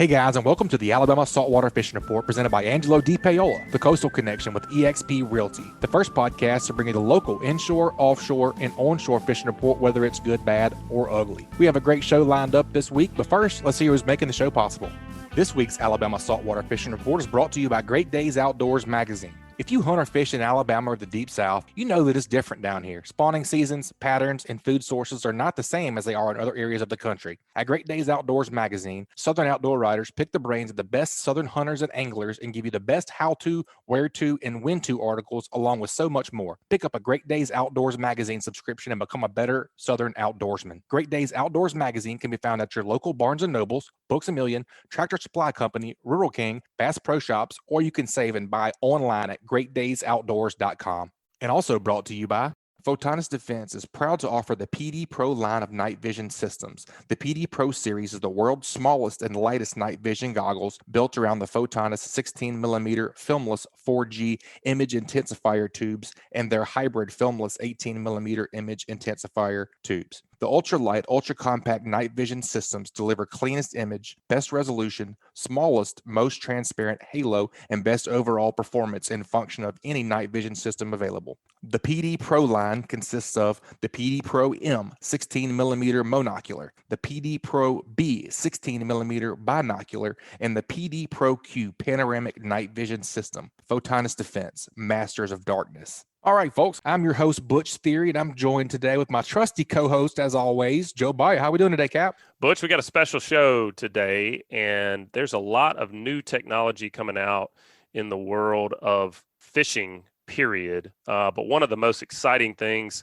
Hey guys, and welcome to the Alabama Saltwater Fishing Report presented by Angelo DePaola, the Coastal Connection with eXp Realty. The first podcast to bring you the local inshore, offshore, and onshore fishing report, whether it's good, bad, or ugly. We have a great show lined up this week, but first, let's see who's making the show possible. This week's Alabama Saltwater Fishing Report is brought to you by Great Days Outdoors magazine. If you hunt or fish in Alabama or the Deep South, you know that it's different down here. Spawning seasons, patterns, and food sources are not the same as they are in other areas of the country. At Great Days Outdoors magazine, Southern outdoor writers pick the brains of the best Southern hunters and anglers and give you the best how-to, where-to, and when-to articles, along with so much more. Pick up a Great Days Outdoors magazine subscription and become a better Southern outdoorsman. Great Days Outdoors magazine can be found at your local Barnes & Nobles, Books A Million, Tractor Supply Company, Rural King, Bass Pro Shops, or you can save and buy online at greatdaysoutdoors.com. And also brought to you by Photonis Defense is proud to offer the PD Pro line of night vision systems. The PD Pro series is the world's smallest and lightest night vision goggles built around the Photonis 16mm filmless 4G image intensifier tubes and their hybrid filmless 18mm image intensifier tubes. The ultralight, ultra-compact night vision systems deliver cleanest image, best resolution, smallest, most transparent halo, and best overall performance and function of any night vision system available. The PD Pro line consists of the PD Pro M 16mm monocular, the PD Pro B 16mm binocular, and the PD Pro Q panoramic night vision system. Photonis Defense, masters of darkness. All right, folks, I'm your host, Butch Theory, and I'm joined today with my trusty co-host, as always, Joe Baya. How we doing today, Cap? Butch, we got a special show today, and there's a lot of new technology coming out in the world of fishing, period. But one of the most exciting things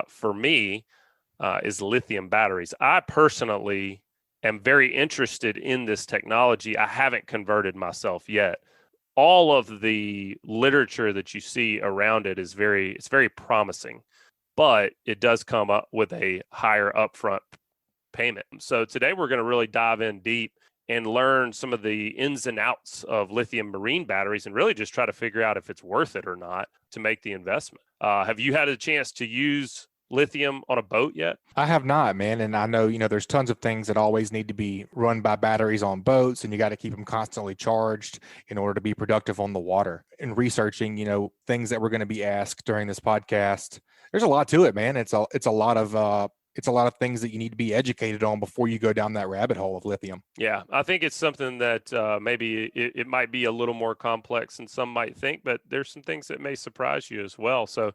for me is lithium batteries. I personally am very interested in this technology. I haven't converted myself yet. All of the literature that you see around it is very promising, but it does come up with a higher upfront payment. So today we're going to really dive in deep and learn some of the ins and outs of lithium marine batteries and really just try to figure out if it's worth it or not to make the investment. Have you had a chance to use lithium on a boat yet? I have not, man. And I know, there's tons of things that always need to be run by batteries on boats, and you got to keep them constantly charged in order to be productive on the water. And researching, things that we're going to be asked during this podcast, there's a lot to it, man. It's a lot of things that you need to be educated on before you go down that rabbit hole of lithium. Yeah, I think it's something that maybe it might be a little more complex than some might think, but there's some things that may surprise you as well. So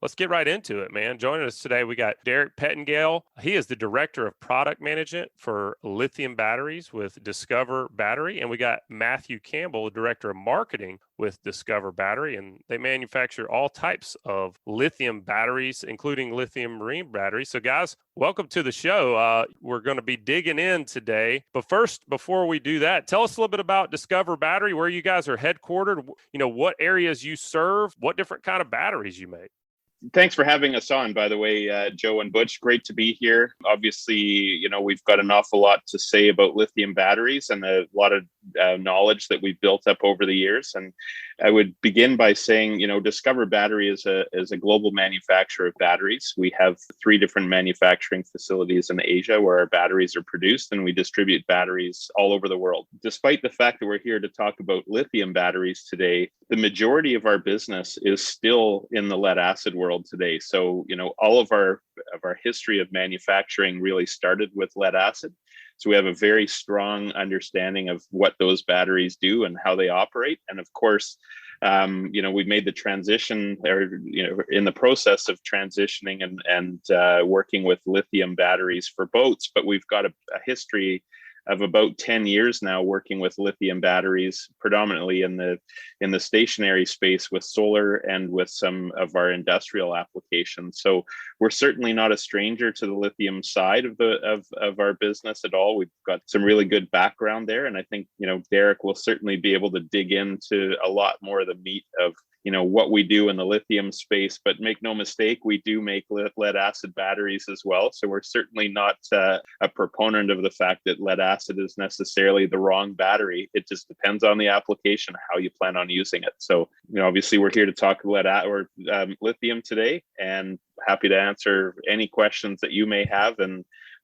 let's get right into it, man. Joining us today, we got Pettingale. He is the Director of Product Management for lithium batteries with Discover Battery. And we got Mathew Campbell, the Director of Marketing with Discover Battery. And they manufacture all types of lithium batteries, including lithium marine batteries. So guys, welcome to the show. We're going to be digging in today. But first, before we do that, tell us a little bit about Discover Battery, where you guys are headquartered, what areas you serve, what different kind of batteries you make. Thanks for having us on, by the way, Joe and Butch. Great to be here. Obviously, we've got an awful lot to say about lithium batteries and a lot of knowledge that we've built up over the years. And I would begin by saying, Discover Battery is a global manufacturer of batteries. We have 3 different manufacturing facilities in Asia where our batteries are produced, and we distribute batteries all over the world. Despite the fact that we're here to talk about lithium batteries today, the majority of our business is still in the lead acid world today. So, all of our history of manufacturing really started with lead acid. So we have a very strong understanding of what those batteries do and how they operate. And of course, we made the transition, or in the process of transitioning and working with lithium batteries for boats. But we've got a history of about 10 years now working with lithium batteries, predominantly in the stationary space with solar and with some of our industrial applications. So we're certainly not a stranger to the lithium side of our business at all. We've got some really good background there, and I think Derek will certainly be able to dig into a lot more of the meat of what we do in the lithium space. But make no mistake, we do make lead acid batteries as well. So we're certainly not a proponent of the fact that lead acid is necessarily the wrong battery. It just depends on the application, how you plan on using it. So, obviously we're here to talk lithium today, and happy to answer any questions that you may have. And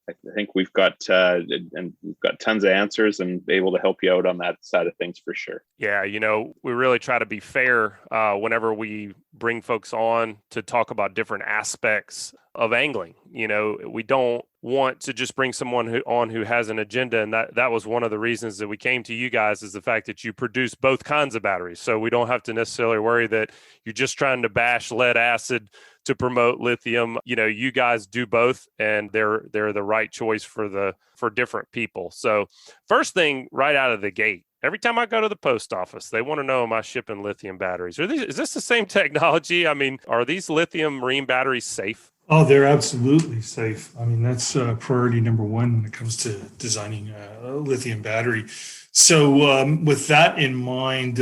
I think we've got tons of answers and be able to help you out on that side of things for sure. Yeah, we really try to be fair whenever we bring folks on to talk about different aspects of angling. We don't want to just bring someone who has an agenda, and that was one of the reasons that we came to you guys, is the fact that you produce both kinds of batteries. So we don't have to necessarily worry that you're just trying to bash lead acid to promote lithium. You guys do both, and they're the right choice for different people. So first thing right out of the gate, every time I go to the post office, they want to know, am I shipping lithium batteries? Is this the same technology? I mean, are these lithium marine batteries safe? Oh, they're absolutely safe. I mean, that's priority number one when it comes to designing a lithium battery. So with that in mind,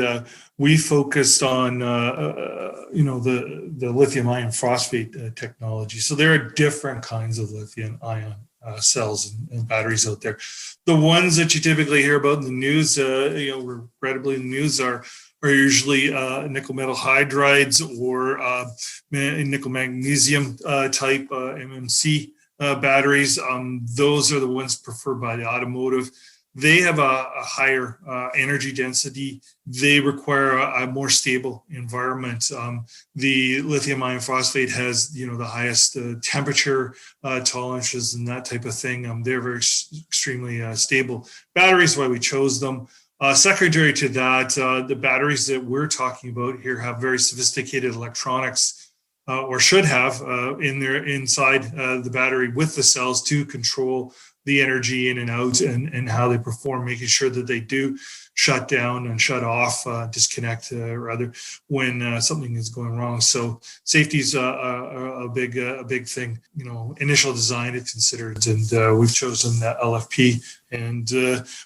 we focused on, the lithium iron phosphate technology. So there are different kinds of lithium ion cells and batteries out there. The ones that you typically hear about in the news, regrettably in the news, are usually nickel metal hydrides or nickel magnesium type MMC batteries. Those are the ones preferred by the automotive. They have a higher energy density. They require a more stable environment. The lithium iron phosphate has, the highest temperature tolerances and that type of thing. They're very extremely stable batteries, why we chose them. Secondary to that, the batteries that we're talking about here have very sophisticated electronics, or should have inside the battery with the cells to control the energy in and out and how they perform, making sure that they do shut down and shut off, disconnect rather, when something is going wrong. So safety is a big thing. Initial design is considered, and we've chosen the LFP, and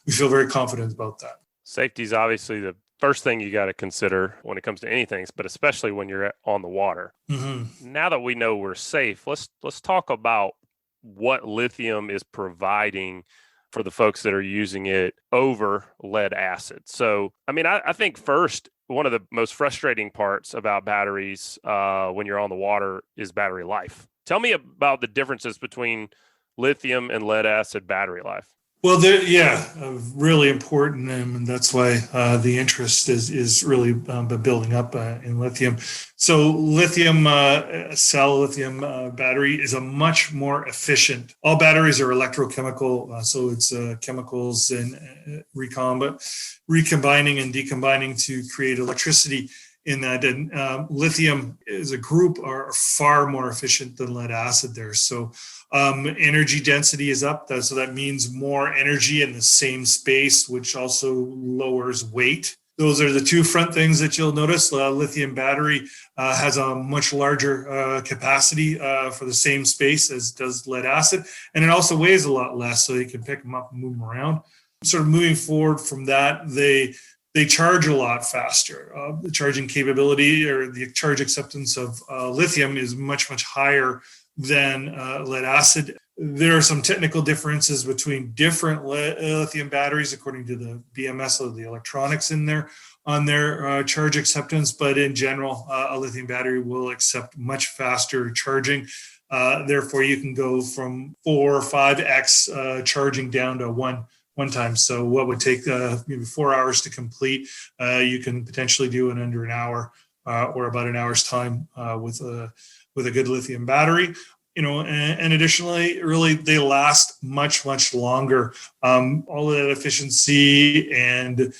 we feel very confident about that. Safety is obviously the first thing you got to consider when it comes to anything, but especially when you're on the water. Mm-hmm. Now that we know we're safe, let's talk about what lithium is providing for the folks that are using it over lead acid. So, I think first, one of the most frustrating parts about batteries when you're on the water is battery life. Tell me about the differences between lithium and lead acid battery life. Well, really important, and that's why the interest is really building up in lithium. So lithium battery is a much more efficient. All batteries are electrochemical, so it's chemicals and recombining and decombining to create electricity in that. And lithium as a group are far more efficient than lead acid there. So energy density is up, so that means more energy in the same space, which also lowers weight. Those are the two front things that you'll notice. Lithium battery has a much larger capacity for the same space as does lead acid, and it also weighs a lot less, so you can pick them up and move them around. Sort of moving forward from that, they charge a lot faster. The charging capability or the charge acceptance of lithium is much higher than lead acid. There are some technical differences between different lithium batteries according to the BMS of the electronics in there on their charge acceptance, but in general, a lithium battery will accept much faster charging. Therefore, you can go from 4 or 5x charging down to one time. So what would take maybe 4 hours to complete, you can potentially do in under an hour or about an hour's time with a good lithium battery. And additionally, really, they last much longer. All of that efficiency and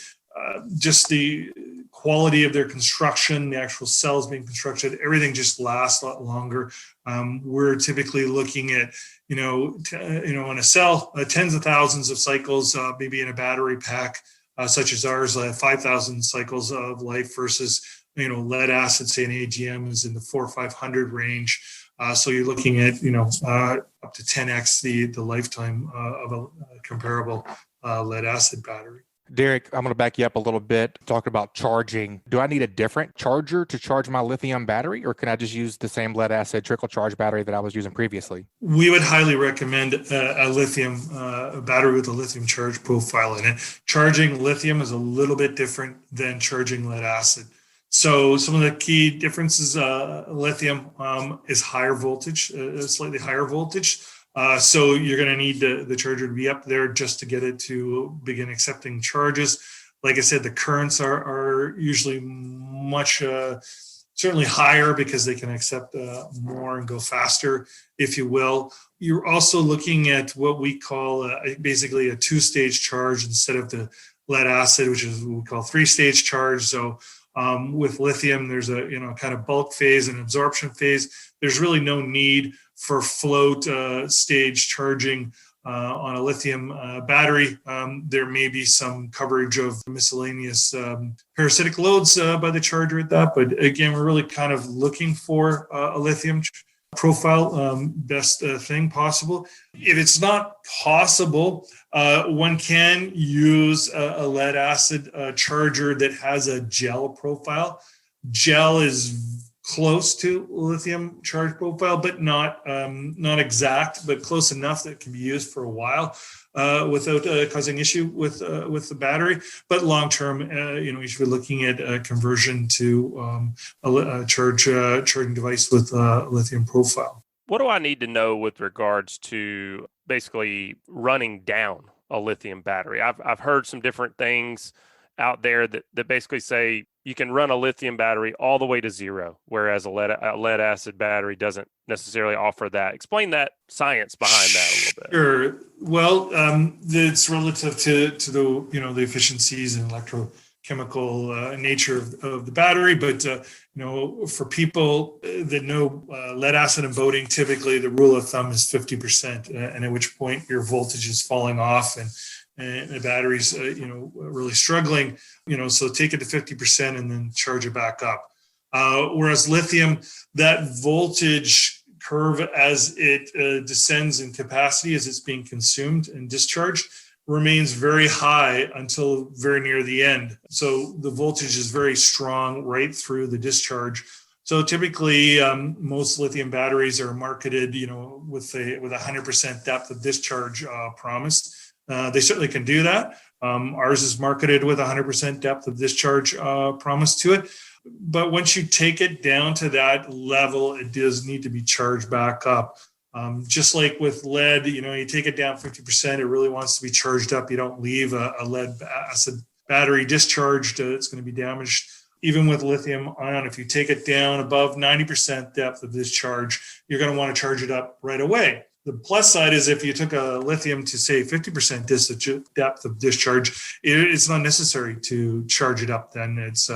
just the quality of their construction, the actual cells being constructed, everything just lasts a lot longer. We're typically looking at, in a cell, tens of thousands of cycles, maybe in a battery pack such as ours, 5,000 cycles of life versus, lead acid, say an AGM is in the 400 or 500 range. So you're looking at, up to 10x the lifetime of a comparable lead acid battery. Derek, I'm going to back you up a little bit, talking about charging. Do I need a different charger to charge my lithium battery, or can I just use the same lead acid trickle charge battery that I was using previously? We would highly recommend a lithium battery with a lithium charge profile in it. Charging lithium is a little bit different than charging lead acid. So some of the key differences, lithium is higher voltage, slightly higher voltage. So you're going to need the charger to be up there just to get it to begin accepting charges. Like I said, the currents are usually much certainly higher because they can accept more and go faster, if you will. You're also looking at what we call basically a two-stage charge instead of the lead acid, which is what we call three-stage charge. So with lithium, there's a kind of bulk phase and absorption phase. There's really no need for float stage charging on a lithium battery. There may be some coverage of miscellaneous parasitic loads by the charger at that, but again, we're really kind of looking for a lithium profile, best thing possible. If it's not possible, one can use a lead acid charger that has a gel profile. Gel is close to lithium charge profile, but not exact, but close enough that it can be used for a while without causing issue with the battery. But long term, you should be looking at conversion to a charging device with lithium profile. What do I need to know with regards to basically running down a lithium battery? I've heard some different things out there that basically say you can run a lithium battery all the way to zero, whereas a lead acid battery doesn't necessarily offer that. Explain that science behind that a little bit. Sure. Well, it's relative to the the efficiencies and electrochemical nature of the battery, but for people that know lead acid and boating, typically the rule of thumb is 50%, and at which point your voltage is falling off and the battery's really struggling, so take it to 50% and then charge it back up. Whereas lithium, that voltage curve as it descends in capacity as it's being consumed and discharged remains very high until very near the end. So the voltage is very strong right through the discharge. So typically, most lithium batteries are marketed, with a 100% depth of discharge promised. They certainly can do that. Ours is marketed with 100% depth of discharge promise to it. But once you take it down to that level, it does need to be charged back up. Just like with lead, you take it down 50%, it really wants to be charged up. You don't leave a lead acid battery discharged. It's going to be damaged. Even with lithium ion, if you take it down above 90% depth of discharge, you're going to want to charge it up right away. The plus side is if you took a lithium to say 50% depth of discharge, it's not necessary to charge it up. Then it's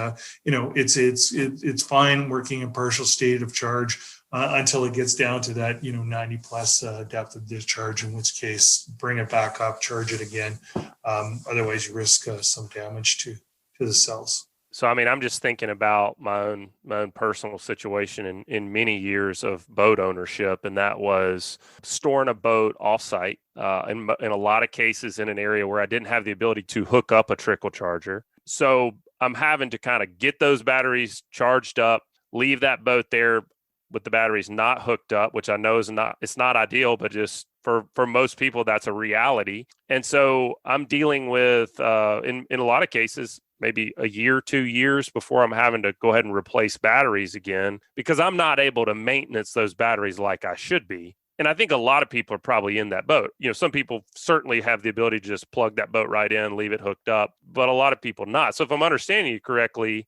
it's fine working in partial state of charge until it gets down to that 90 plus depth of discharge. In which case, bring it back up, charge it again. Otherwise, you risk some damage to the cells. So, I'm just thinking about my own personal situation in many years of boat ownership, and that was storing a boat offsite, in a lot of cases in an area where I didn't have the ability to hook up a trickle charger. So I'm having to kind of get those batteries charged up, leave that boat there with the batteries not hooked up, which I know it's not ideal, but just for most people, that's a reality. And so I'm dealing with, in a lot of cases, maybe a year, 2 years before I'm having to go ahead and replace batteries again, because I'm not able to maintenance those batteries like I should be. And I think a lot of people are probably in that boat. Some people certainly have the ability to just plug that boat right in, leave it hooked up, but a lot of people not. So if I'm understanding you correctly,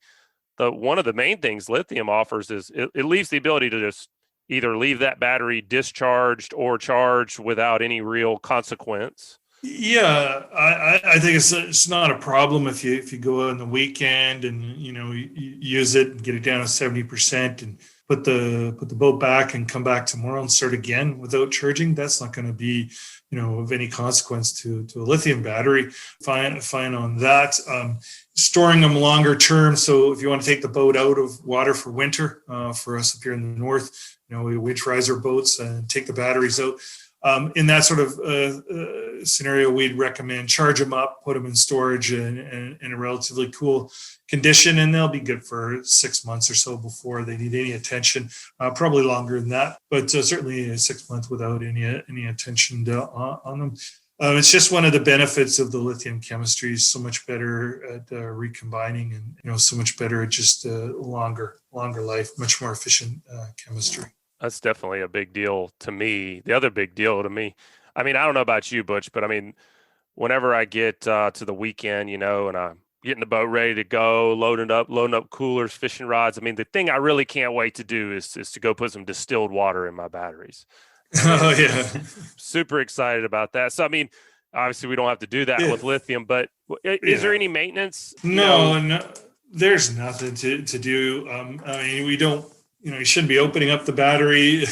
one of the main things lithium offers is it leaves the ability to just either leave that battery discharged or charged without any real consequence. Yeah, I think it's not a problem if you go on the weekend and you use it and get it down to 70% and put the boat back and come back tomorrow and start again without charging. That's not going to be of any consequence to a lithium battery. Fine on that. Storing them longer term. So if you want to take the boat out of water for winter, for us up here in the north, we winterize our boats and take the batteries out. In that sort of scenario, we'd recommend charge them up, put them in storage in a relatively cool condition, and they'll be good for 6 months or so before they need any attention. Probably longer than that, but certainly 6 months without any attention on them. It's just one of the benefits of the lithium chemistry is so much better at recombining and so much better at just longer life, much more efficient chemistry. That's definitely a big deal to me. The other big deal to me, I mean, I don't know about you, Butch, but I mean, whenever I get to the weekend, and I'm getting the boat ready to go, loading up coolers, fishing rods. I mean, the thing I really can't wait to do is to go put some distilled water in my batteries. Oh yeah. Super excited about that. So, I mean, obviously we don't have to do that with lithium, but is there any maintenance? No, there's nothing to do. I mean, we don't, you shouldn't be opening up the battery.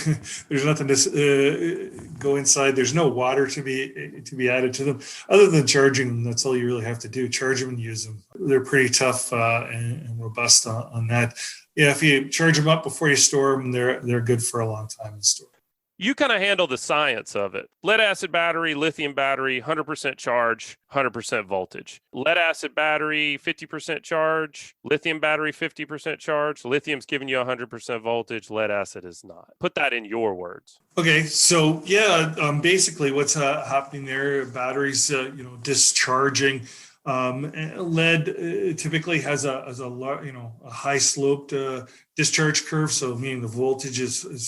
There's nothing to go inside. There's no water to be added to them other than charging them. That's all you really have to do. Charge them and use them. They're pretty tough and robust on that. Yeah, if you charge them up before you store them, they're good for a long time in store. You kind of handle the science of it. Lead acid battery, lithium battery, 100% charge, 100% voltage. Lead acid battery, 50% charge. Lithium battery, 50% charge. Lithium's giving you 100% voltage. Lead acid is not. Put that in your words. Okay, so basically what's happening there, batteries, discharging. Lead typically has a high sloped discharge curve, so meaning the voltage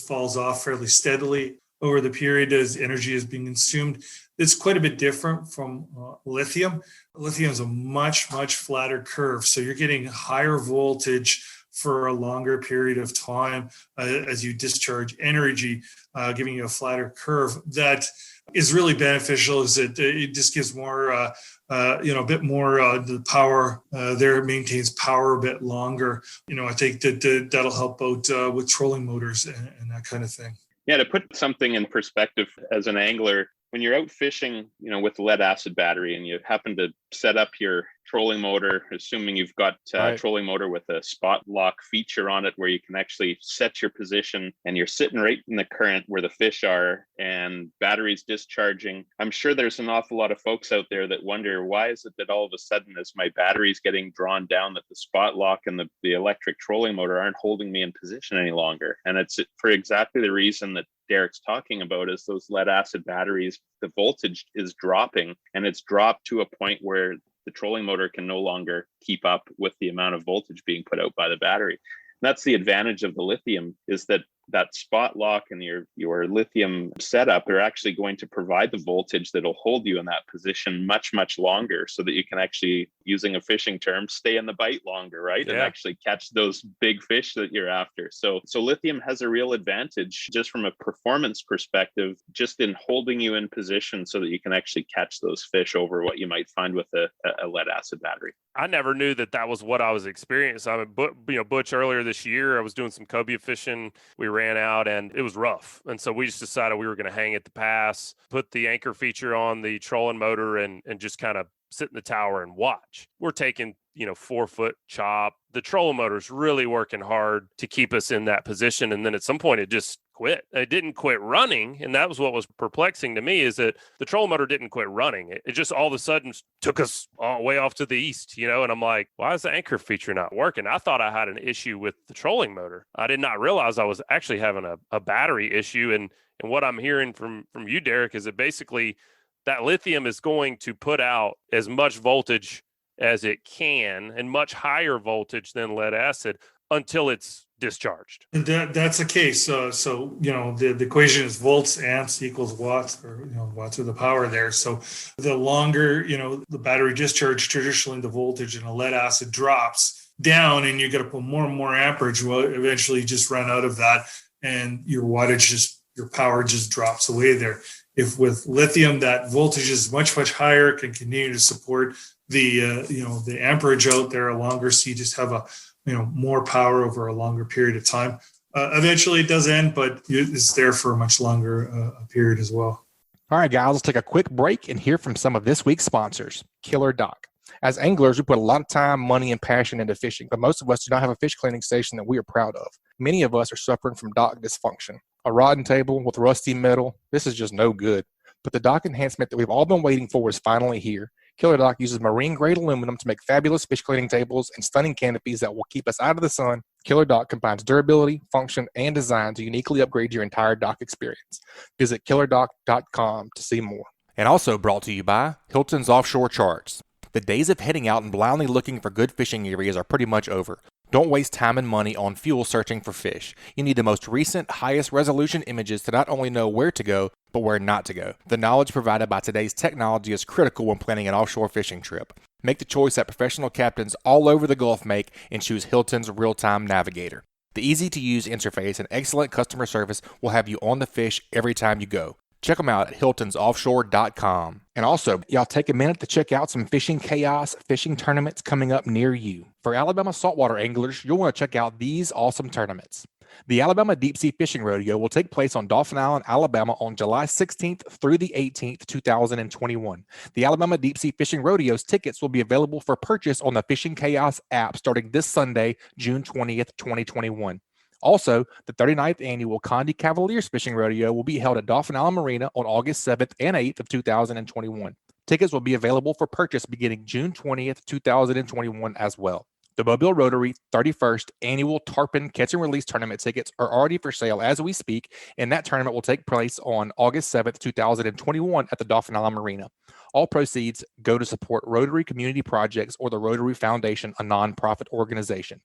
falls off fairly steadily over the period as energy is being consumed. It's quite a bit different from lithium. Lithium is a much flatter curve, so you're getting higher voltage for a longer period of time as you discharge energy, giving you a flatter curve. That is really beneficial. Is it just gives more a bit more the power there, maintains power a bit longer. I think that'll help out with trolling motors and that kind of thing. Yeah, to put something in perspective as an angler, when you're out fishing, with lead acid battery and you happen to set up your trolling motor, assuming you've got a trolling motor with a spot lock feature on it where you can actually set your position and you're sitting right in the current where the fish are and battery's discharging. I'm sure there's an awful lot of folks out there that wonder, why is it that all of a sudden as my battery's getting drawn down that the spot lock and the electric trolling motor aren't holding me in position any longer? And it's for exactly the reason that Derek's talking about, is those lead acid batteries, the voltage is dropping, and it's dropped to a point where the trolling motor can no longer keep up with the amount of voltage being put out by the battery. And that's the advantage of the lithium, is that spot lock and your lithium setup are actually going to provide the voltage that'll hold you in that position much longer, so that you can actually, using a fishing term, stay in the bite longer, right? Yeah. And actually catch those big fish that you're after. So lithium has a real advantage just from a performance perspective, just in holding you in position so that you can actually catch those fish over what you might find with a lead acid battery. I never knew that was what I was experiencing. I mean, Butch, earlier this year, I was doing some cobia fishing. We ran out and it was rough. And so we just decided we were going to hang at the pass, put the anchor feature on the trolling motor and just kind of sit in the tower and watch. We're taking, 4-foot chop. The trolling motor's really working hard to keep us in that position. And then at some point it just quit. It didn't quit running. And that was what was perplexing to me, is that the trolling motor didn't quit running. It just all of a sudden took us all way off to the east, and I'm like, why is the anchor feature not working? I thought I had an issue with the trolling motor. I did not realize I was actually having a battery issue. And what I'm hearing from you, Derek, is that basically that lithium is going to put out as much voltage as it can, and much higher voltage than lead acid, until it's discharged. And that's the case. So the equation is volts, amps equals watts, or watts of the power there. So the longer the battery discharge, traditionally the voltage in a lead acid drops down, and you got to put more and more amperage. Well, eventually you just run out of that, and your power just drops away there. If with lithium that voltage is much higher, can continue to support the amperage out there longer, so you just have more power over a longer period of time. Eventually it does end, but it's there for a much longer period as well. All right, guys, let's take a quick break and hear from some of this week's sponsors. Killer Dock. As anglers, we put a lot of time, money, and passion into fishing, but most of us do not have a fish cleaning station that we are proud of. Many of us are suffering from dock dysfunction. A rodding table with rusty metal, this is just no good. But the dock enhancement that we've all been waiting for is finally here. Killer Dock uses marine-grade aluminum to make fabulous fish cleaning tables and stunning canopies that will keep us out of the sun. Killer Dock combines durability, function, and design to uniquely upgrade your entire dock experience. Visit killerdock.com to see more. And also brought to you by Hilton's Offshore Charts. The days of heading out and blindly looking for good fishing areas are pretty much over. Don't waste time and money on fuel searching for fish. You need the most recent, highest resolution images to not only know where to go, but where not to go. The knowledge provided by today's technology is critical when planning an offshore fishing trip. Make the choice that professional captains all over the Gulf make and choose Hilton's Real-Time Navigator. The easy-to-use interface and excellent customer service will have you on the fish every time you go. Check them out at hiltonsoffshore.com. And also, y'all take a minute to check out some Fishing Chaos fishing tournaments coming up near you. For Alabama saltwater anglers, you'll want to check out these awesome tournaments. The Alabama Deep Sea Fishing Rodeo will take place on Dauphin Island, Alabama on July 16th through the 18th, 2021. The Alabama Deep Sea Fishing Rodeo's tickets will be available for purchase on the Fishing Chaos app starting this Sunday, June 20th, 2021. Also, the 39th annual Condi Cavaliers Fishing Rodeo will be held at Dauphin Island Marina on August 7th and 8th of 2021. Tickets will be available for purchase beginning June 20th, 2021 as well. The Mobile Rotary 31st Annual Tarpon Catch and Release Tournament tickets are already for sale as we speak, and that tournament will take place on August 7th, 2021 at the Dauphin Island Marina. All proceeds go to support Rotary Community Projects or the Rotary Foundation, a nonprofit organization.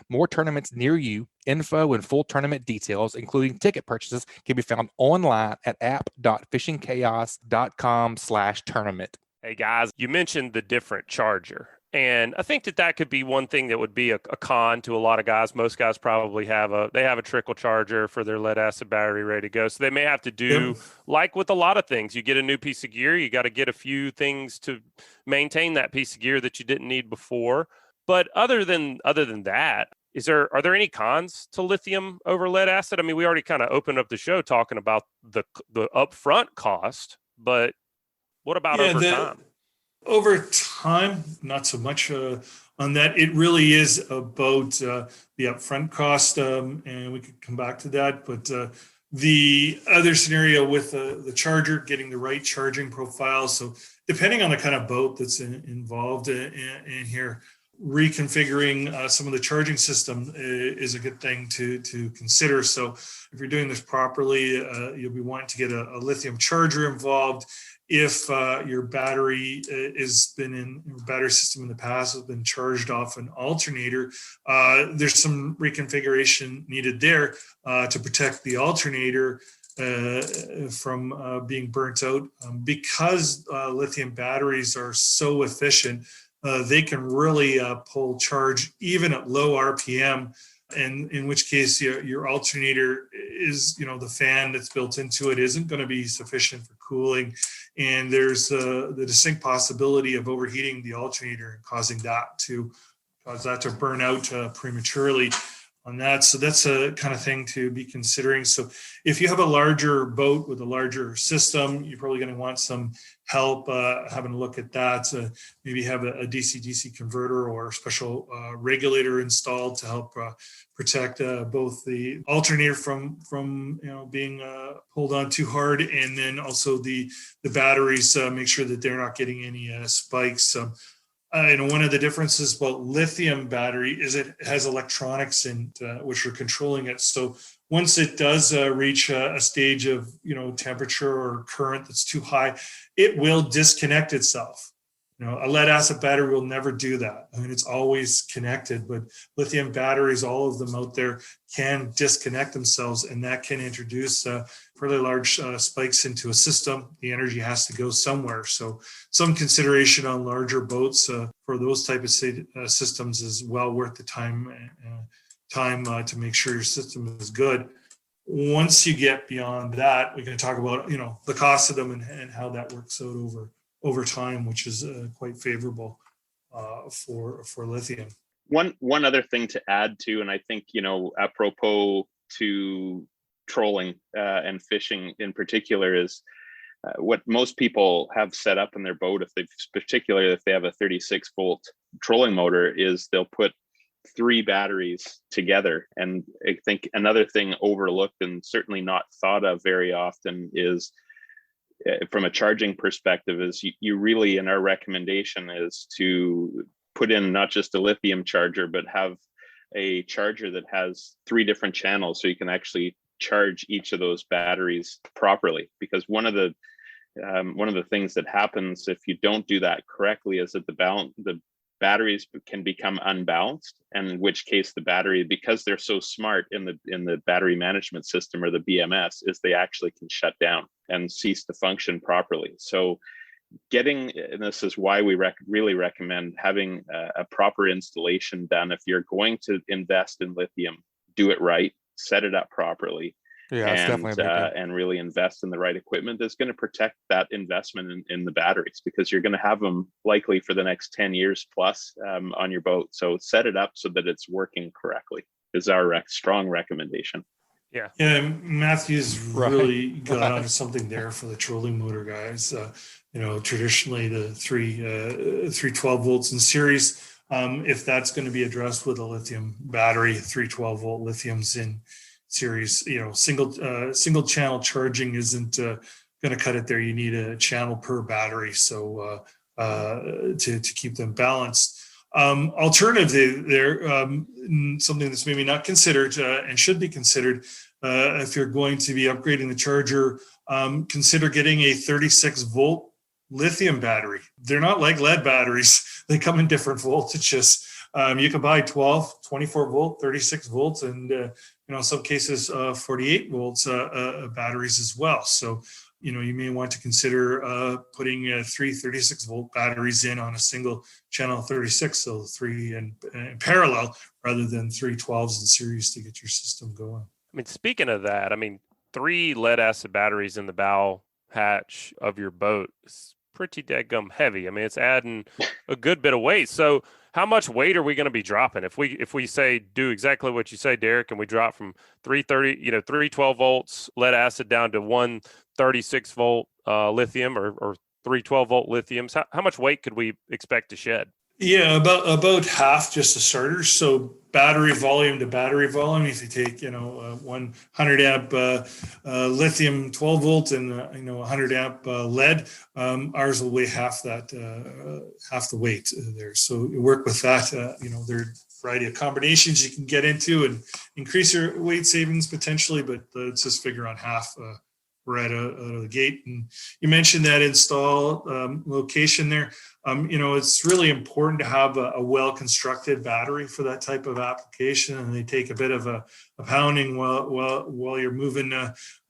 More tournaments near you, info and full tournament details, including ticket purchases, can be found online at app.fishingchaos.com/tournament. Hey guys, you mentioned the different charger. And I think that could be one thing that would be a con to a lot of guys. Most guys probably have a trickle charger for their lead acid battery ready to go. So they may have to do like with a lot of things. You get a new piece of gear, you got to get a few things to maintain that piece of gear that you didn't need before. But other than that, are there any cons to lithium over lead acid? I mean, we already kind of opened up the show talking about the upfront cost, but what about over time? Over time, not so much on that. It really is about the upfront cost, and we could come back to that. But the other scenario with the charger, getting the right charging profile. So depending on the kind of boat that's involved in here, reconfiguring some of the charging system is a good thing to consider. So if you're doing this properly, you'll be wanting to get a lithium charger involved. If your battery battery system in the past has been charged off an alternator, there's some reconfiguration needed there to protect the alternator from being burnt out. Because lithium batteries are so efficient, they can really pull charge even at low RPM, and in which case your alternator is, the fan that's built into it isn't going to be sufficient for cooling. And there's the distinct possibility of overheating the alternator and causing that to burn out prematurely on that. So that's a kind of thing to be considering. So if you have a larger boat with a larger system, you're probably going to want some help having a look at that. Maybe have a DC-DC converter or a special regulator installed to help protect both the alternator from being pulled on too hard, and then also the batteries, make sure that they're not getting any spikes. One of the differences about lithium battery is it has electronics which are controlling it. So once it does reach a stage of temperature or current that's too high, it will disconnect itself. A lead acid battery will never do that. I mean, it's always connected, but lithium batteries, all of them out there, can disconnect themselves, and that can introduce fairly large spikes into a system. The energy has to go somewhere. So some consideration on larger boats for those type of systems is well worth the time to make sure your system is good. Once you get beyond that, we can talk about the cost of them and how that works out over time, which is quite favorable for lithium. One other thing to add to, and I think apropos to trolling and fishing in particular, is what most people have set up in their boat, particularly if they have a 36-volt trolling motor, is they'll put 3 batteries together. And I think another thing overlooked and certainly not thought of very often is, from a charging perspective, is you really, and our recommendation is to put in not just a lithium charger, but have a charger that has 3 different channels, so you can actually charge each of those batteries properly. Because one of the things that happens if you don't do that correctly is that the batteries can become unbalanced, and in which case the battery, because they're so smart in the battery management system, or the BMS, is they actually can shut down and cease to function properly. So and this is why we really recommend having a proper installation done. If you're going to invest in lithium, do it right, set it up properly, and really invest in the right equipment that's going to protect that investment in the batteries, because you're going to have them likely for the next 10 years plus on your boat. So set it up so that it's working correctly is our strong recommendation. Yeah. Matthew's really got onto something there for the trolling motor guys. Traditionally the 312 volts in series, if that's going to be addressed with a lithium battery, 312 volt lithiums in series, single channel charging isn't going to cut it there. You need a channel per battery, so to keep them balanced. Alternatively, there something that's maybe not considered and should be considered if you're going to be upgrading the charger. Consider getting a 36 volt lithium battery. They're not like lead batteries. They come in different voltages. You can buy 12, 24 volt, 36 volts, and in some cases 48 volts batteries as well. So you may want to consider putting 3 36 volt batteries in on a single channel 36, so 3 in parallel rather than 3 12s in series to get your system going. I mean, speaking of that, 3 lead acid batteries in the bow hatch of your boat is pretty dadgum heavy. It's adding a good bit of weight. So how much weight are we going to be dropping if we say do exactly what you say, Derek, and we drop from 312 volts lead acid down to 136 volt lithium or 312 volt lithiums? How much weight could we expect to shed? Yeah, about half just the starters. So battery volume to battery volume. If you take 100 amp lithium 12 volt and 100 amp lead, ours will weigh half the weight there. So you work with that. There are a variety of combinations you can get into and increase your weight savings potentially, but let's just figure on half. Right out of the gate. And you mentioned that install location there. It's really important to have a well-constructed battery for that type of application, and they take a bit of a pounding while you're moving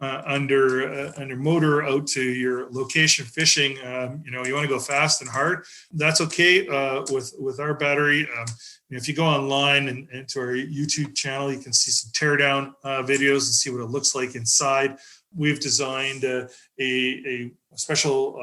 under motor out to your location fishing. You want to go fast and hard. That's okay with our battery. If you go online and to our YouTube channel, you can see some teardown videos and see what it looks like inside. We've designed a special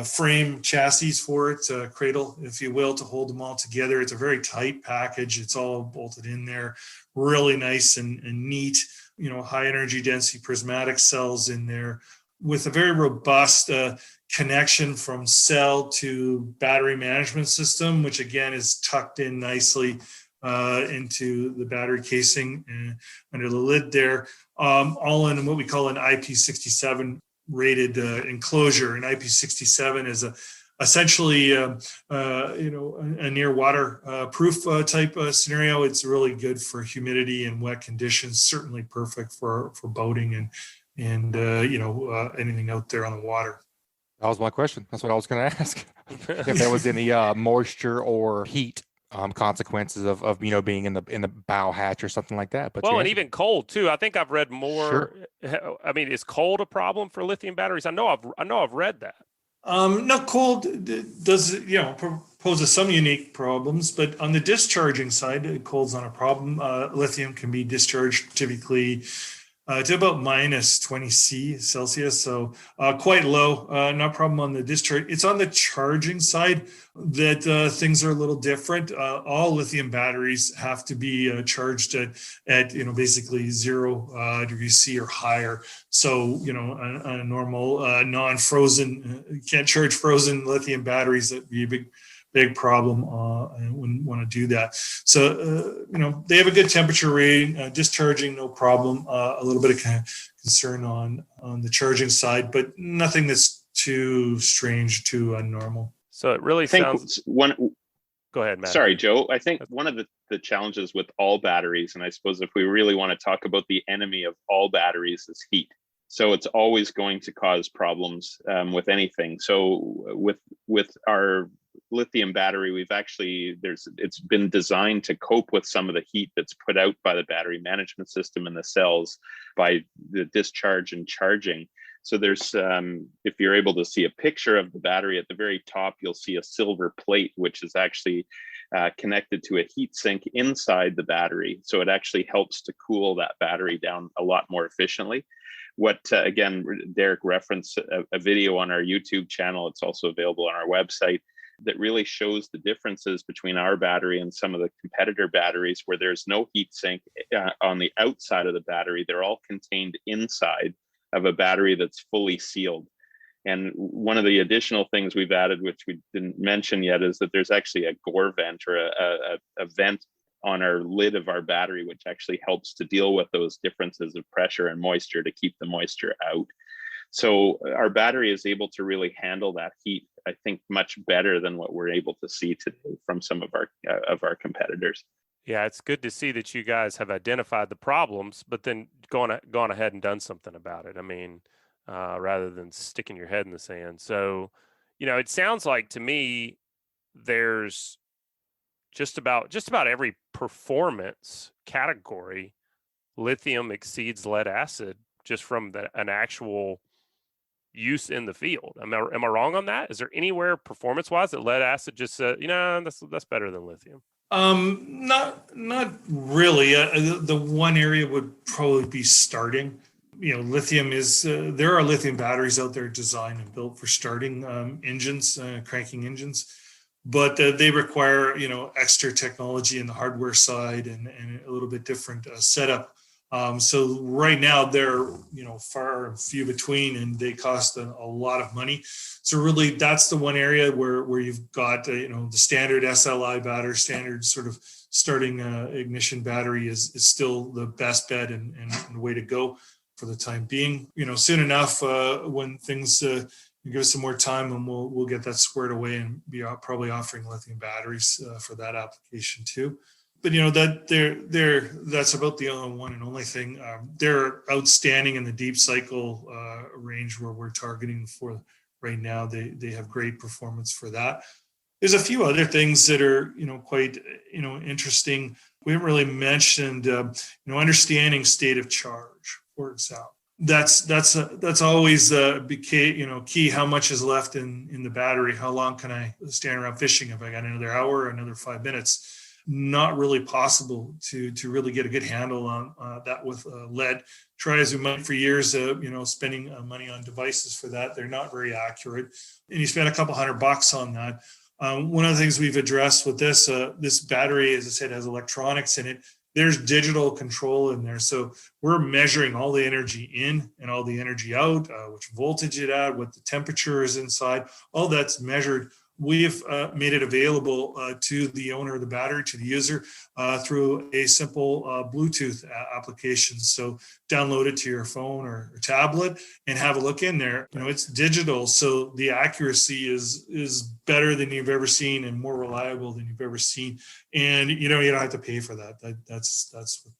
frame chassis for it, cradle, if you will, to hold them all together. It's a very tight package. It's all bolted in there, really nice and neat. High energy density prismatic cells in there with a very robust connection from cell to battery management system, which again is tucked in nicely into the battery casing under the lid there. All in what we call an IP67 rated enclosure. And IP67 is essentially a near water proof type scenario. It's really good for humidity and wet conditions. Certainly perfect for boating and anything out there on the water. That was my question. That's what I was going to ask. If there was any moisture or heat consequences of being in the bow hatch or something like that. But and even cold too. I think I've read more. Sure. Is cold a problem for lithium batteries? I know I've read that. No, cold does poses some unique problems, but on the discharging side, cold's not a problem. Lithium can be discharged typically to about minus 20 Celsius, so quite low. No problem on the discharge. It's on the charging side that things are a little different. All lithium batteries have to be charged at basically 0 degrees C or higher. So on a normal non-frozen, you can't charge frozen lithium batteries. That'd be a big problem. I wouldn't want to do that. So, they have a good temperature rating, discharging, no problem. A little bit of concern on the charging side, but nothing that's too strange, too abnormal. So it really sounds. Go ahead, Matt. Sorry, Joe. I think one of the challenges with all batteries, and I suppose if we really want to talk about the enemy of all batteries, is heat. So it's always going to cause problems with anything. So with our lithium battery, it's been designed to cope with some of the heat that's put out by the battery management system in the cells by the discharge and charging. So there's, if you're able to see a picture of the battery at the very top, you'll see a silver plate, which is actually connected to a heat sink inside the battery. So it actually helps to cool that battery down a lot more efficiently. Again, Derek referenced a video on our YouTube channel. It's also available on our website that really shows the differences between our battery and some of the competitor batteries, where there's no heat sink on the outside of the battery. They're all contained inside of a battery that's fully sealed. And one of the additional things we've added, which we didn't mention yet, is that there's actually a gore vent, or a vent on our lid of our battery, which actually helps to deal with those differences of pressure and moisture to keep the moisture out. So our battery is able to really handle that heat, I think, much better than what we're able to see today from some of our competitors. Yeah, it's good to see that you guys have identified the problems, but then gone ahead and done something about it. I mean, rather than sticking your head in the sand. So, it sounds like to me there's just about every performance category, lithium exceeds lead acid just from an actual use in the field. Am I wrong on that? Is there anywhere performance-wise that lead acid just said, that's better than lithium? Not really. The one area would probably be starting. Lithium is, there are lithium batteries out there designed and built for starting engines, cranking engines, but they require, extra technology in the hardware side and a little bit different setup. So right now they're, far and few between, and they cost a lot of money. So really that's the one area where you've got, the standard SLI battery, standard sort of starting ignition battery is still the best bet and the way to go for the time being. Soon enough, when things give us some more time, and we'll get that squared away and be probably offering lithium batteries for that application too. But that's about the only one and only thing. They're outstanding in the deep cycle range where we're targeting for right now. They have great performance for that. There's a few other things that are quite interesting. We haven't really mentioned understanding state of charge, for example. That's always key. How much is left in the battery? How long can I stand around fishing? If I got another hour or another 5 minutes? Not really possible to really get a good handle on that with lead. Try as we might for years, spending money on devices for that. They're not very accurate, and you spend a couple $100 on that. One of the things we've addressed with this battery, as I said, has electronics in it. There's digital control in there. So we're measuring all the energy in and all the energy out, which voltage it at, what the temperature is inside, all that's measured. We've made it available to the owner of the battery, to the user, through a simple Bluetooth application. So download it to your phone or tablet and have a look in there. It's digital, so the accuracy is better than you've ever seen and more reliable than you've ever seen. And you don't have to pay for that. That's what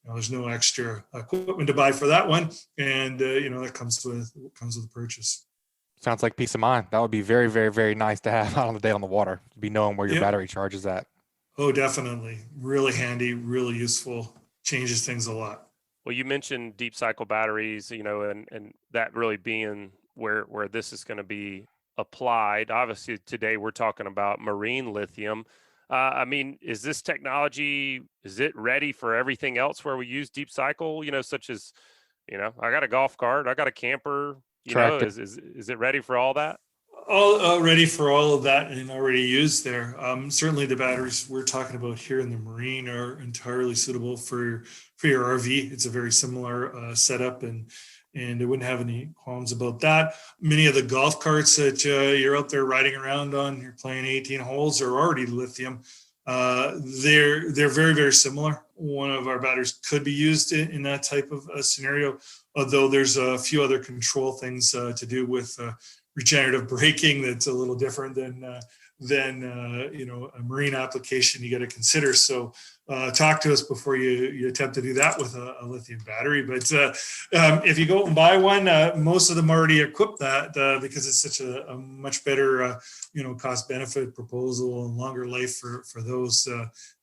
there's no extra equipment to buy for that one, and that comes with the purchase. Sounds like peace of mind. That would be very, very, very nice to have out on the day on the water, to be knowing where your battery charge is at. Oh, definitely. Really handy, really useful. Changes things a lot. Well, you mentioned deep cycle batteries, and that really being where this is going to be applied. Obviously, today we're talking about marine lithium. Is this technology, is it ready for everything else where we use deep cycle, such as, I got a golf cart, I got a camper, is it ready for all that? All ready for all of that and already used there. Certainly the batteries we're talking about here in the marine are entirely suitable for your RV. It's a very similar setup, and it wouldn't have any qualms about that. Many of the golf carts that you're out there riding around on, you're playing 18 holes, are already lithium. They're very, very similar. One of our batteries could be used in that type of scenario, although there's a few other control things to do with regenerative braking that's a little different than a marine application you got to consider. So talk to us before you attempt to do that with a lithium battery. But if you go and buy one, most of them already equip that because it's such a much better cost benefit proposal and longer life for those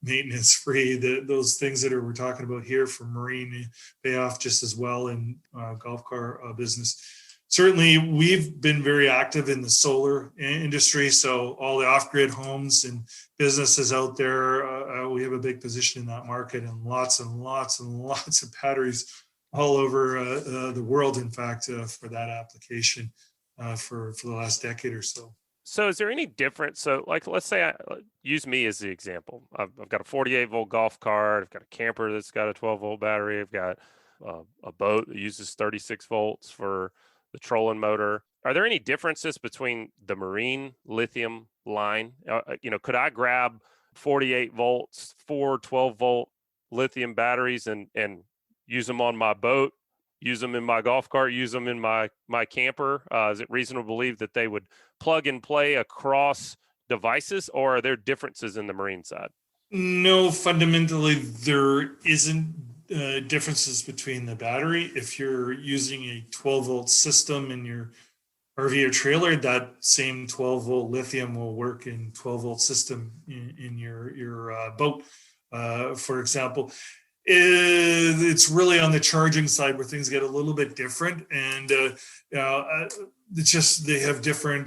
maintenance free. Those things that we're talking about here for marine pay off just as well in golf car business. Certainly, we've been very active in the solar industry. So all the off-grid homes and businesses out there, we have a big position in that market, and lots and lots and lots of batteries all over the world, in fact, for that application for the last decade or so. So is there any difference? So like, let's say use me as the example. I've got a 48-volt golf cart. I've got a camper that's got a 12-volt battery. I've got a boat that uses 36 volts for the trolling motor. Are there any differences between the marine lithium line? Could I grab 48 volts, 4 12-volt lithium batteries and use them on my boat, use them in my golf cart, use them in my camper? Is it reasonable to believe that they would plug and play across devices, or are there differences in the marine side? No, fundamentally, there isn't differences between the battery. If you're using a 12-volt system in your RV or trailer, that same 12-volt lithium will work in 12-volt system in your boat, for example. It's really on the charging side where things get a little bit different, and it's just they have different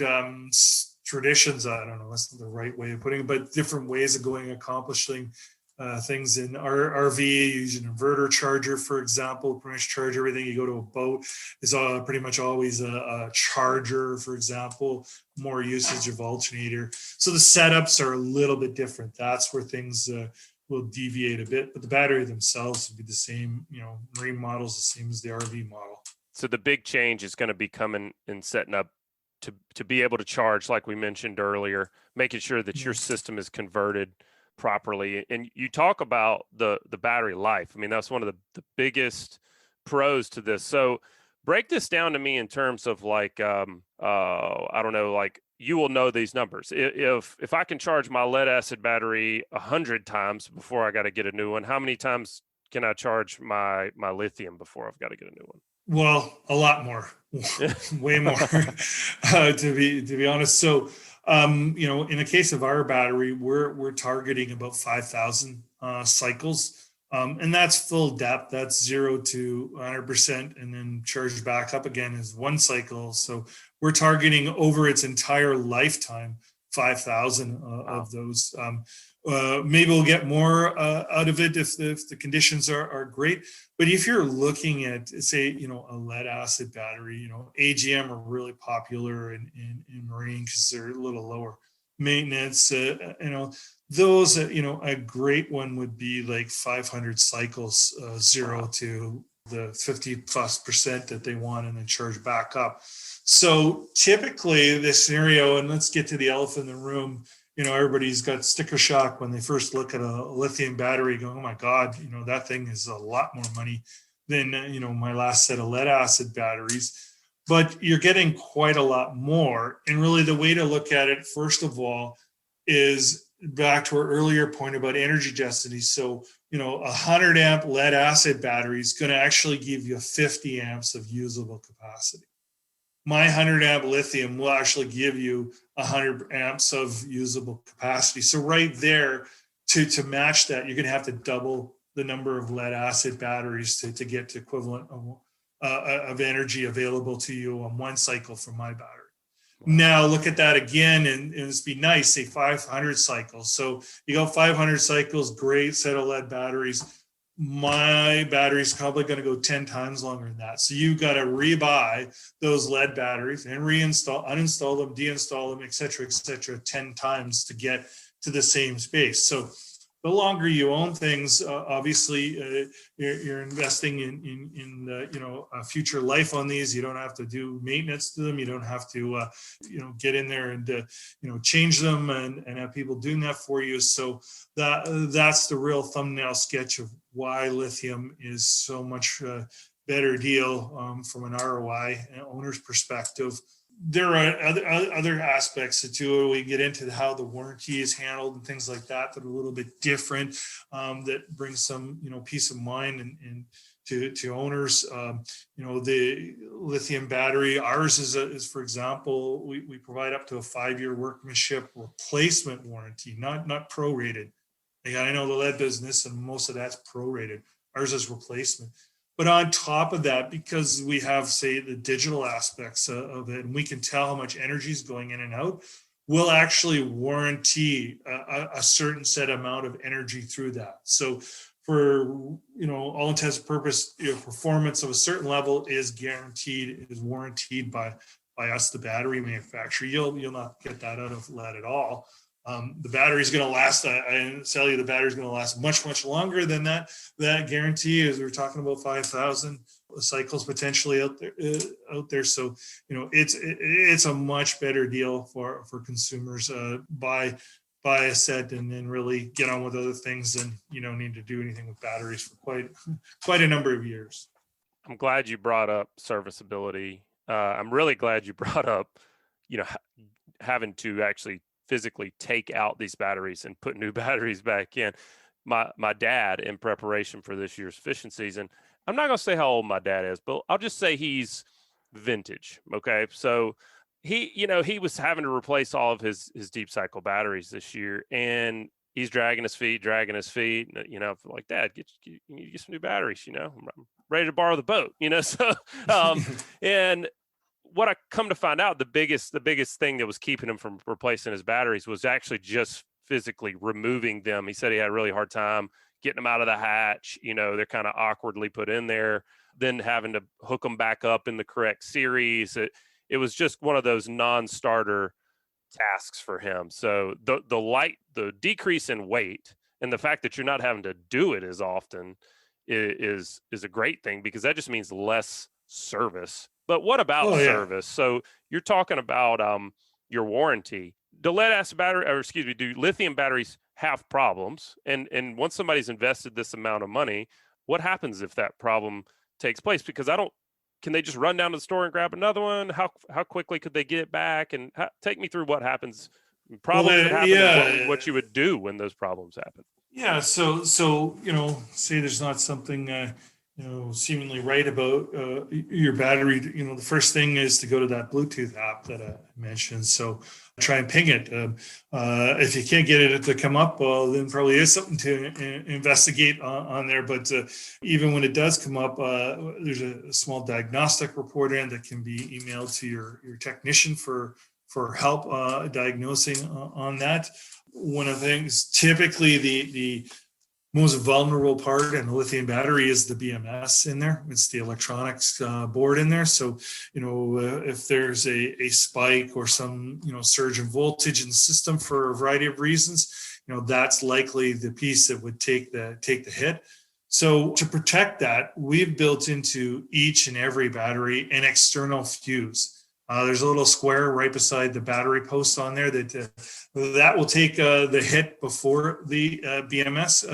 traditions. I don't know, that's not the right way of putting it, but different ways of accomplishing things. In our RV, you use an inverter charger, for example, pretty much charge everything. You go to a boat, it's pretty much always a charger, for example, more usage of alternator. So the setups are a little bit different. That's where things will deviate a bit, but the battery themselves will be the same, marine models, the same as the RV model. So the big change is going to be coming and setting up to be able to charge, like we mentioned earlier, making sure that your system is converted properly. And you talk about the battery life. I mean, that's one of the biggest pros to this. So break this down to me in terms of like, I don't know, like you will know these numbers. If I can charge my lead acid battery 100 times before I got to get a new one, how many times can I charge my lithium before I've got to get a new one? Well, a lot more, way more, to be honest. So, in the case of our battery, we're targeting about 5,000 cycles, and that's full depth. That's 0 to 100%, and then charged back up again is one cycle. So we're targeting over its entire lifetime 5,000 of those. Maybe we'll get more out of it if the conditions are great. But if you're looking at, say, a lead acid battery, AGM are really popular in marine because they're a little lower maintenance. Those, a great one would be like 500 cycles, 0 to the 50+% that they want, and then charge back up. So typically this scenario, and let's get to the elephant in the room, everybody's got sticker shock when they first look at a lithium battery going, oh my God, that thing is a lot more money than, my last set of lead acid batteries. But you're getting quite a lot more. And really the way to look at it, first of all, is back to our earlier point about energy density. So, 100 amp lead acid battery is going to actually give you 50 amps of usable capacity. My 100 amp lithium will actually give you 100 amps of usable capacity. So right there, to match that, you're going to have to double the number of lead acid batteries to get to equivalent of energy available to you on one cycle from my battery. Now look at that again, and it's be nice, say 500 cycles. So you go 500 cycles, great set of lead batteries. My battery's probably going to go 10 times longer than that. So you got to rebuy those lead batteries and uninstall them, deinstall them, et cetera, 10 times to get to the same space. So the longer you own things, obviously you're investing in a future life on these. You don't have to do maintenance to them. You don't have to get in there and change them and have people doing that for you. So that's the real thumbnail sketch of why lithium is so much better deal from an ROI and owner's perspective there are other aspects to it. We get into how the warranty is handled and things like that are a little bit different, that brings some, peace of mind and to owners. The lithium battery, ours is for example, we provide up to a 5-year workmanship replacement warranty, not prorated. I know the lead business and most of that's prorated. Ours is replacement. But on top of that, because we have, say, the digital aspects of it, and we can tell how much energy is going in and out, we'll actually warranty a certain set amount of energy through that. So for, all intents and purposes, performance of a certain level is guaranteed, is warranted by us, the battery manufacturer. You'll not get that out of lead at all. The battery is going to last. I tell you, the battery is going to last much, much longer than that guarantee. As we're talking about 5,000 cycles potentially out there. So it's a much better deal for consumers. Buy a set and then really get on with other things, and you don't need to do anything with batteries for quite a number of years. I'm glad you brought up serviceability. I'm really glad you brought up, having to actually physically take out these batteries and put new batteries back in. My dad, in preparation for this year's fishing season, I'm not going to say how old my dad is, but I'll just say he's vintage. Okay. So he was having to replace all of his deep cycle batteries this year, and he's dragging his feet, like, Dad, you need to get some new batteries, I'm ready to borrow the boat, so, and what I come to find out, the biggest thing that was keeping him from replacing his batteries was actually just physically removing them. He said he had a really hard time getting them out of the hatch. They're kind of awkwardly put in there, then having to hook them back up in the correct series. It was just one of those non-starter tasks for him. So the decrease in weight and the fact that you're not having to do it as often is a great thing, because that just means less service. But what about service? So you're talking about your warranty. Do lithium batteries have problems? And once somebody's invested this amount of money, what happens if that problem takes place? Because can they just run down to the store and grab another one? How quickly could they get it back? And take me through what happens, problems that happen, and what you would do when those problems happen. Yeah. So say there's not something seemingly right about your battery. The first thing is to go to that Bluetooth app that I mentioned. So try and ping it. If you can't get it to come up, well, then probably is something to investigate on there. But even when it does come up, there's a small diagnostic report in that can be emailed to your technician for help diagnosing on that. One of the things, typically the most vulnerable part in the lithium battery is the BMS in there. It's the electronics board in there. So, if there's a spike or some, surge in voltage in the system for a variety of reasons, that's likely the piece that would take the hit. So to protect that, we've built into each and every battery an external fuse. There's a little square right beside the battery post on there that will take the hit before the BMS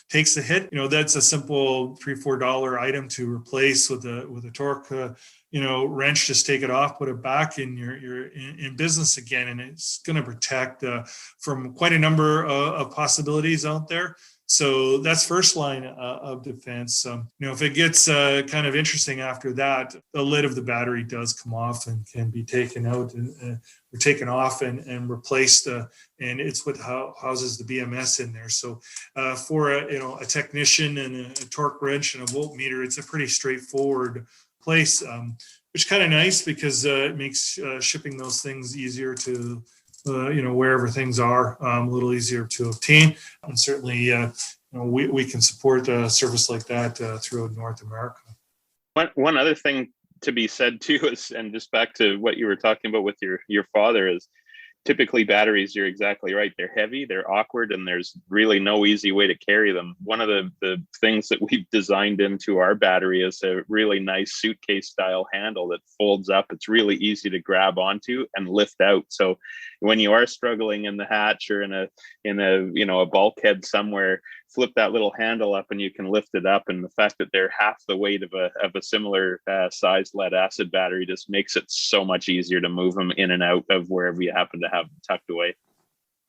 takes the hit. That's a simple $3-4 item to replace with a torque wrench. Just take it off, put it back, and you're in business again. And it's going to protect from quite a number of possibilities out there. So that's first line of defense. If it gets kind of interesting after that, the lid of the battery does come off and can be taken out or taken off and replaced. And it's what houses the BMS in there. So for a technician and a torque wrench and a voltmeter, it's a pretty straightforward place, which is kind of nice because it makes shipping those things easier to wherever things are, a little easier to obtain. And certainly, we can support a service like that throughout North America. One other thing to be said too is, and just back to what you were talking about with your father, is typically batteries, you're exactly right. They're heavy, they're awkward, and there's really no easy way to carry them. One of the things that we've designed into our battery is a really nice suitcase style handle that folds up. It's really easy to grab onto and lift out. So when you are struggling in the hatch or in a bulkhead somewhere flip that little handle up and you can lift it up. And the fact that they're half the weight of a similar size lead acid battery just makes it so much easier to move them in and out of wherever you happen to have them tucked away.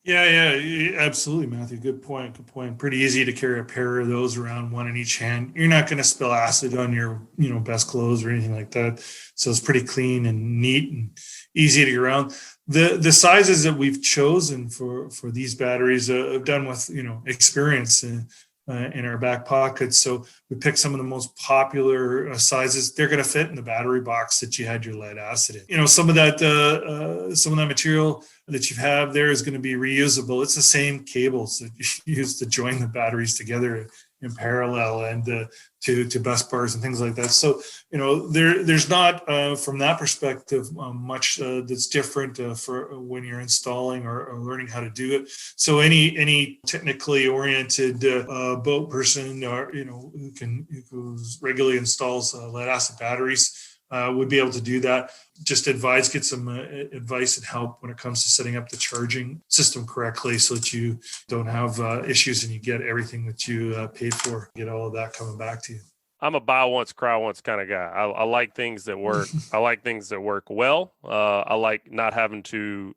Yeah, absolutely, Matthew. Good point. Good point. Pretty easy to carry a pair of those around, one in each hand. You're not going to spill acid on your, best clothes or anything like that. So it's pretty clean and neat and easy to get around. The sizes that we've chosen for these batteries are done with, experience in our back pockets. So we picked some of the most popular sizes. They're going to fit in the battery box that you had your lead acid in. Some of that material that you have there is going to be reusable. It's the same cables that you use to join the batteries together in parallel and to bus bars and things like that. So, there's not, from that perspective, much that's different for when you're installing or learning how to do it. So any technically oriented boat person or, who regularly installs lead acid batteries would be able to do that. Just get some advice and help when it comes to setting up the charging system correctly so that you don't have issues and you get everything that you paid for, get all of that coming back to you. I'm a buy once, cry once kind of guy. I like things that work. I like things that work well. I like not having to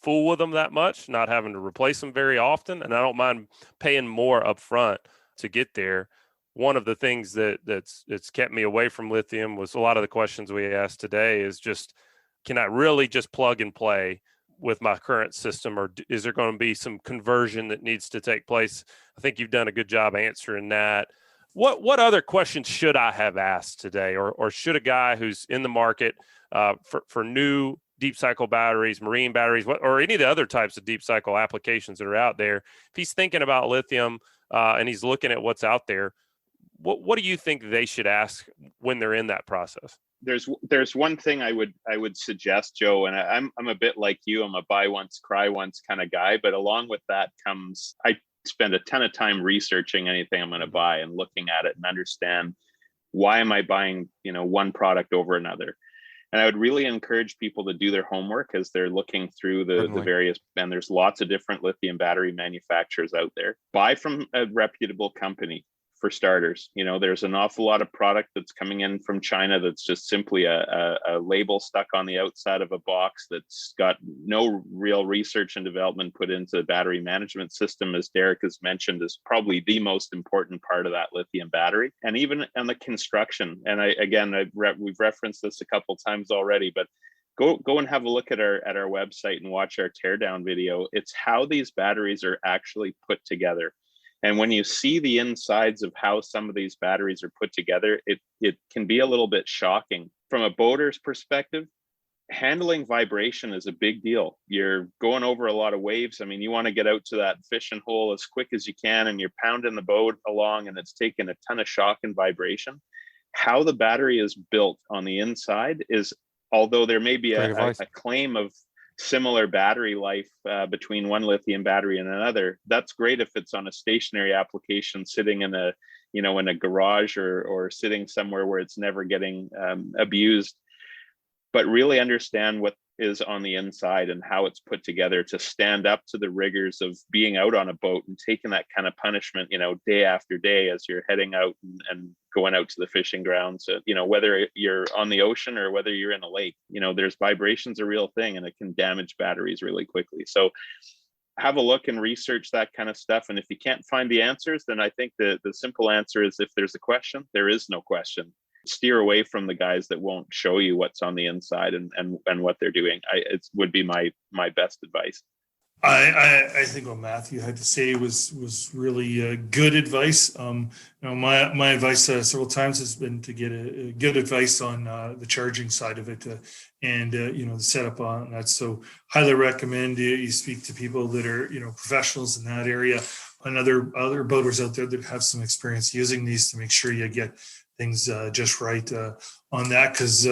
fool with them that much, not having to replace them very often. And I don't mind paying more upfront to get there. One of the things that's kept me away from lithium was a lot of the questions we asked today is just, can I really just plug and play with my current system, or is there going to be some conversion that needs to take place? I think you've done a good job answering that. What other questions should I have asked today, or should a guy who's in the market for new deep cycle batteries, marine batteries, or any of the other types of deep cycle applications that are out there, if he's thinking about lithium and he's looking at what's out there, what do you think they should ask when they're in that process? There's one thing I would suggest, Joe, and I'm a bit like you. I'm a buy once, cry once kind of guy, but along with that comes, I spend a ton of time researching anything I'm going to buy and looking at it and understand, why am I buying, one product over another? And I would really encourage people to do their homework as they're looking through the various, and there's lots of different lithium battery manufacturers out there. Buy from a reputable company. For starters, there's an awful lot of product that's coming in from China that's just simply a label stuck on the outside of a box that's got no real research and development put into the battery management system, as Derek has mentioned, is probably the most important part of that lithium battery. And even on the construction, and we've referenced this a couple times already, but go and have a look at our website and watch our teardown video. It's how these batteries are actually put together. And when you see the insides of how some of these batteries are put together, it can be a little bit shocking. From a boater's perspective, handling vibration is a big deal. You're going over a lot of waves. I mean, you want to get out to that fishing hole as quick as you can, and you're pounding the boat along, and it's taking a ton of shock and vibration. How the battery is built on the inside is, although there may be a claim of similar battery life between one lithium battery and another, that's great if it's on a stationary application sitting in a garage or sitting somewhere where it's never getting abused. But really understand what is on the inside and how it's put together to stand up to the rigors of being out on a boat and taking that kind of punishment, day after day as you're heading out and going out to the fishing grounds, whether you're on the ocean or whether you're in a lake, there's vibration's a real thing and it can damage batteries really quickly. So have a look and research that kind of stuff. And if you can't find the answers, then I think the simple answer is, if there's a question, there is no question. Steer away from the guys that won't show you what's on the inside and what they're doing. It would be my best advice. I think what Mathew had to say was really good advice. My advice several times has been to get a good advice on the charging side of it and the setup on that. So highly recommend you speak to people that are professionals in that area, and other boaters out there that have some experience using these to make sure you get things just right on that, because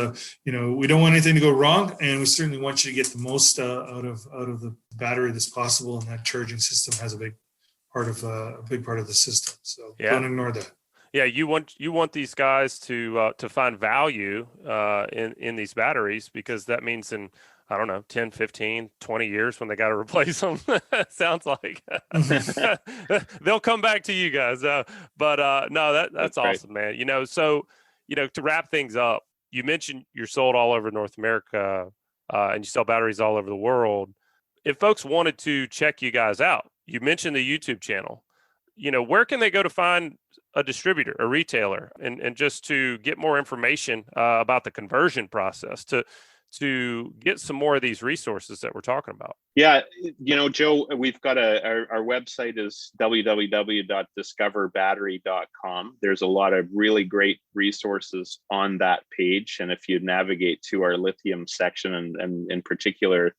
we don't want anything to go wrong, and we certainly want you to get the most out of the battery that's possible, and that charging system has a big part of the system. So Don't ignore that. Yeah, you want these guys to find value in these batteries, because that means, and I don't know, 10, 15, 20 years when they got to replace them. Sounds like they'll come back to you guys. But no, that's awesome, right, man. So, to wrap things up, you mentioned you're sold all over North America and you sell batteries all over the world. If folks wanted to check you guys out, you mentioned the YouTube channel, where can they go to find a distributor, a retailer, and just to get more information about the conversion process to get some more of these resources that we're talking about? Yeah, Joe, we've got our website is www.discoverbattery.com. There's a lot of really great resources on that page. And if you navigate to our lithium section, and in particular,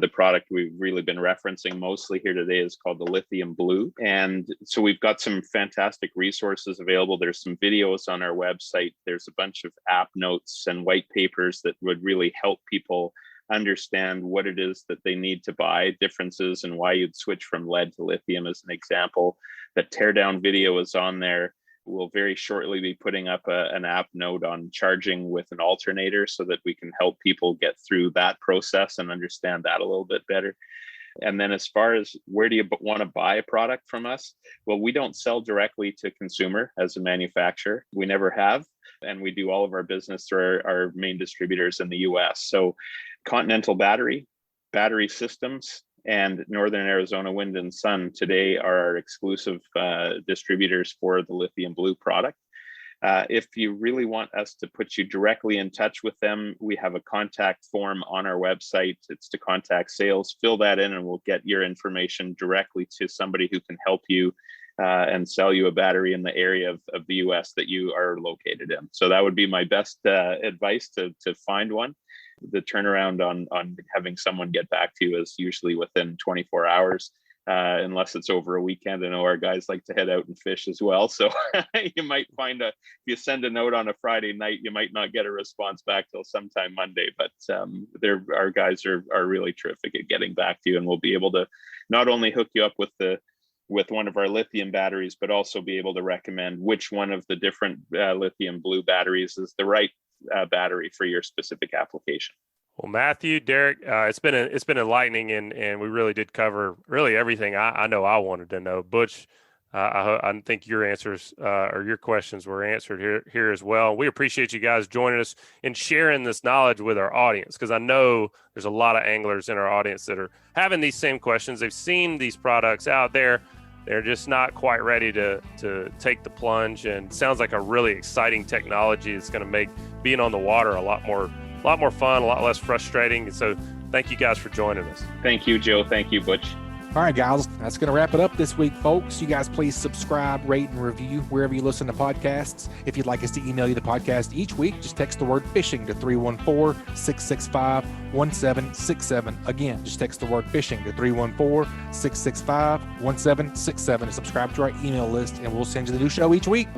the product we've really been referencing mostly here today is called the Lithium Blue. And so we've got some fantastic resources available. There's some videos on our website. There's a bunch of app notes and white papers that would really help people understand what it is that they need to buy, differences, and why you'd switch from lead to lithium as an example. The teardown video is on there. We'll very shortly be putting up an app note on charging with an alternator so that we can help people get through that process and understand that a little bit better. And then as far as where do you want to buy a product from us? Well, we don't sell directly to consumer as a manufacturer. We never have. And we do all of our business through our main distributors in the US. So Continental Battery, Battery Systems, and Northern Arizona Wind and Sun today are our exclusive distributors for the Lithium Blue product. If you really want us to put you directly in touch with them, we have a contact form on our website. It's to contact sales. Fill that in and we'll get your information directly to somebody who can help you and sell you a battery in the area of the US that you are located in. So that would be my best advice to find one. The turnaround on having someone get back to you is usually within 24 hours. Unless it's over a weekend. I know our guys like to head out and fish as well. So you might find if you send a note on a Friday night, you might not get a response back till sometime Monday, but our guys are really terrific at getting back to you, and we'll be able to not only hook you up with one of our lithium batteries, but also be able to recommend which one of the different lithium blue batteries is the right battery for your specific application. Well, Mathew, Derek, it's been enlightening, and we really did cover really everything I know I wanted to know. Butch, I think your answers or your questions were answered here as well. We appreciate you guys joining us and sharing this knowledge with our audience, because I know there's a lot of anglers in our audience that are having these same questions. They've seen these products out there. They're just not quite ready to take the plunge, and it sounds like a really exciting technology that's going to make being on the water a lot more fun, a lot less frustrating. And so thank you guys for joining us. Thank you, Joe. Thank you, Butch. All right, guys, that's going to wrap it up this week, folks. You guys please subscribe, rate, and review wherever you listen to podcasts. If you'd like us to email you the podcast each week, just text the word fishing to 314-665-1767. Again, just text the word fishing to 314-665-1767 and subscribe to our email list, and we'll send you the new show each week.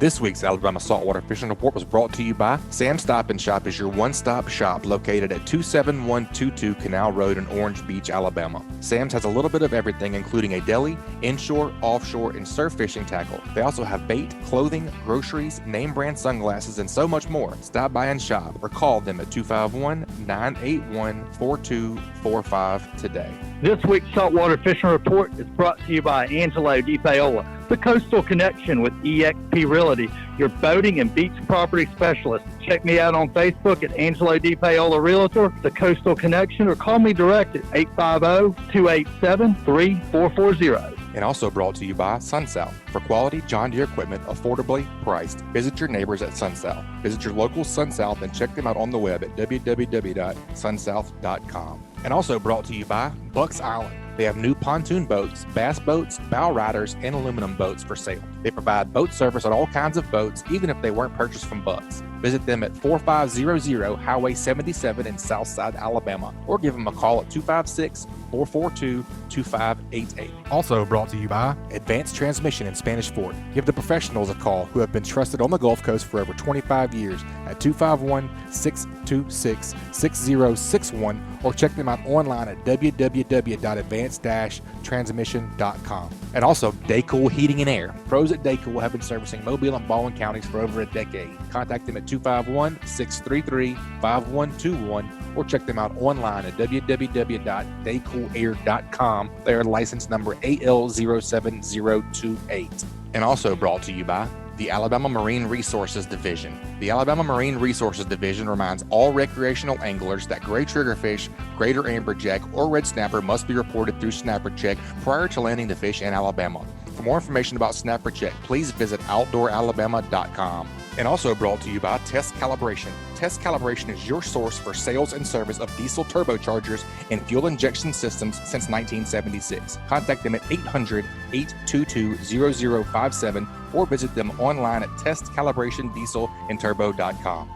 This week's Alabama Saltwater Fishing Report was brought to you by Sam's Stop and Shop is your one-stop shop located at 27122 Canal Road in Orange Beach, Alabama. Sam's has a little bit of everything, including a deli, inshore, offshore, and surf fishing tackle. They also have bait, clothing, groceries, name brand sunglasses, and so much more. Stop by and shop or call them at 251-981-4245 today. This week's Saltwater Fishing Report is brought to you by Angelo, DePaola, the Coastal Connection with EXP Realty, your boating and beach property specialist. Check me out on Facebook at Angelo DePaola Realtor, the Coastal Connection, or call me direct at 850-287-3440. And also brought to you by SunSouth. For quality John Deere equipment affordably priced, visit your neighbors at SunSouth. Visit your local SunSouth and check them out on the web at www.sunsouth.com. And also brought to you by Bucks Island. They have new pontoon boats, bass boats, bow riders, and aluminum boats for sale. They provide boat service on all kinds of boats, even if they weren't purchased from Bucks. Visit them at 4500 Highway 77 in Southside, Alabama, or give them a call at 256-442-2588. Also brought to you by Advanced Transmission in Spanish Fort. Give the professionals a call who have been trusted on the Gulf Coast for over 25 years at 251-626-6061, or check them out online at www.advanced-transmission.com. And also Daycool Heating and Air, pros pros at Daycool have been servicing Mobile and Baldwin counties for over a decade. Contact them at 251-633-5121 or check them out online at www.daycoolair.com. They are license number AL07028. And also brought to you by the Alabama Marine Resources Division. The Alabama Marine Resources Division reminds all recreational anglers that gray triggerfish, greater amberjack, or red snapper must be reported through Snapper Check prior to landing the fish in Alabama. For more information about Snapper Check, please visit outdooralabama.com. And also brought to you by Test Calibration. Test Calibration is your source for sales and service of diesel turbochargers and fuel injection systems since 1976. Contact them at 800-822-0057 or visit them online at testcalibratindieselandturbo.com.